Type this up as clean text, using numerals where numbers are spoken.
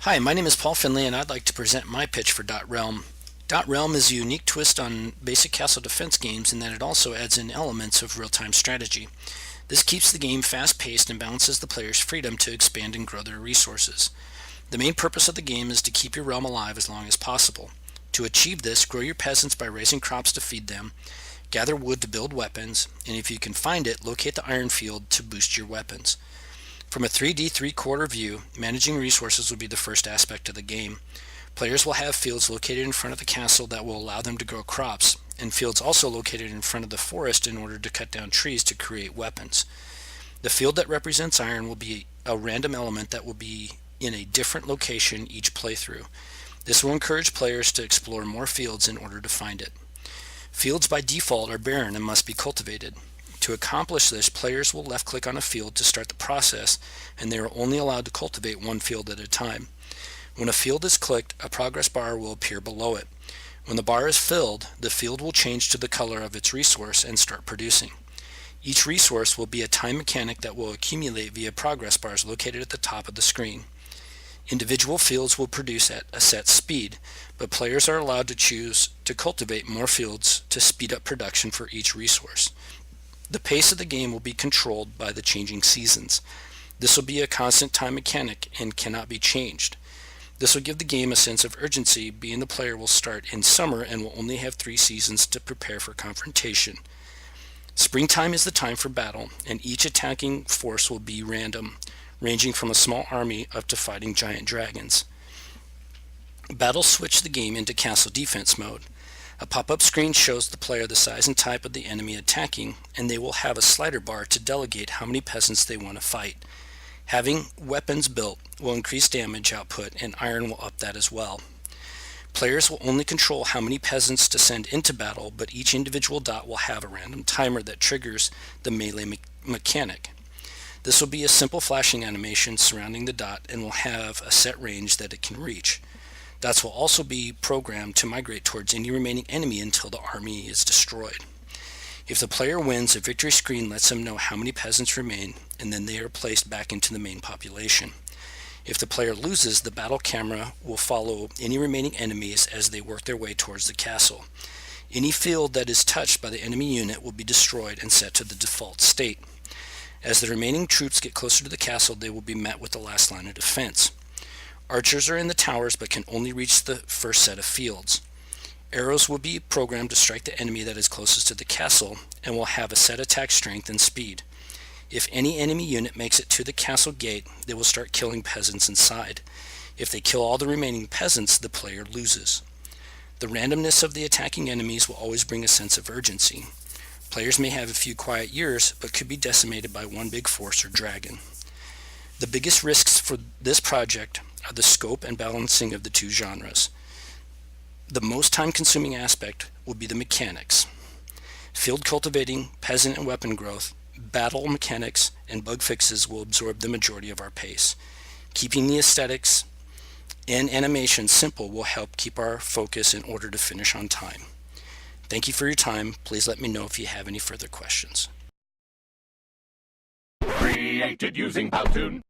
Hi, my name is Paul Finley, and I'd like to present my pitch for Dot Realm. Dot Realm is a unique twist on basic castle defense games in that it also adds in elements of real-time strategy. This keeps the game fast-paced and balances the player's freedom to expand and grow their resources. The main purpose of the game is to keep your realm alive as long as possible. To achieve this, grow your peasants by raising crops to feed them, gather wood to build weapons, and if you can find it, locate the iron field to boost your weapons. From a 3D three-quarter view, managing resources will be the first aspect of the game. Players will have fields located in front of the castle that will allow them to grow crops, and fields also located in front of the forest in order to cut down trees to create weapons. The field that represents iron will be a random element that will be in a different location each playthrough. This will encourage players to explore more fields in order to find it. Fields by default are barren and must be cultivated. To accomplish this, players will left-click on a field to start the process, and they are only allowed to cultivate one field at a time. When a field is clicked, a progress bar will appear below it. When the bar is filled, the field will change to the color of its resource and start producing. Each resource will be a time mechanic that will accumulate via progress bars located at the top of the screen. Individual fields will produce at a set speed, but players are allowed to choose to cultivate more fields to speed up production for each resource. The pace of the game will be controlled by the changing seasons. This will be a constant time mechanic and cannot be changed. This will give the game a sense of urgency, being the player will start in summer and will only have 3 seasons to prepare for confrontation. Springtime is the time for battle, and each attacking force will be random, ranging from a small army up to fighting giant dragons. Battles switch the game into castle defense mode. A pop-up screen shows the player the size and type of the enemy attacking, and they will have a slider bar to delegate how many peasants they want to fight. Having weapons built will increase damage output, and iron will up that as well. Players will only control how many peasants to send into battle, but each individual dot will have a random timer that triggers the melee mechanic. This will be a simple flashing animation surrounding the dot and will have a set range that it can reach. Dots will also be programmed to migrate towards any remaining enemy until the army is destroyed. If the player wins, a victory screen lets them know how many peasants remain, and then they are placed back into the main population. If the player loses, the battle camera will follow any remaining enemies as they work their way towards the castle. Any field that is touched by the enemy unit will be destroyed and set to the default state. As the remaining troops get closer to the castle, they will be met with the last line of defense. Archers are in the towers but can only reach the first set of fields. Arrows will be programmed to strike the enemy that is closest to the castle and will have a set attack strength and speed. If any enemy unit makes it to the castle gate, they will start killing peasants inside. If they kill all the remaining peasants, the player loses. The randomness of the attacking enemies will always bring a sense of urgency. Players may have a few quiet years but could be decimated by one big force or dragon. The biggest risks for this project are the scope and balancing of the two genres. The most time-consuming aspect will be the mechanics. Field cultivating, peasant and weapon growth, battle mechanics, and bug fixes will absorb the majority of our pace. Keeping the aesthetics and animation simple will help keep our focus in order to finish on time. Thank you for your time. Please let me know if you have any further questions. Created using Powtoon.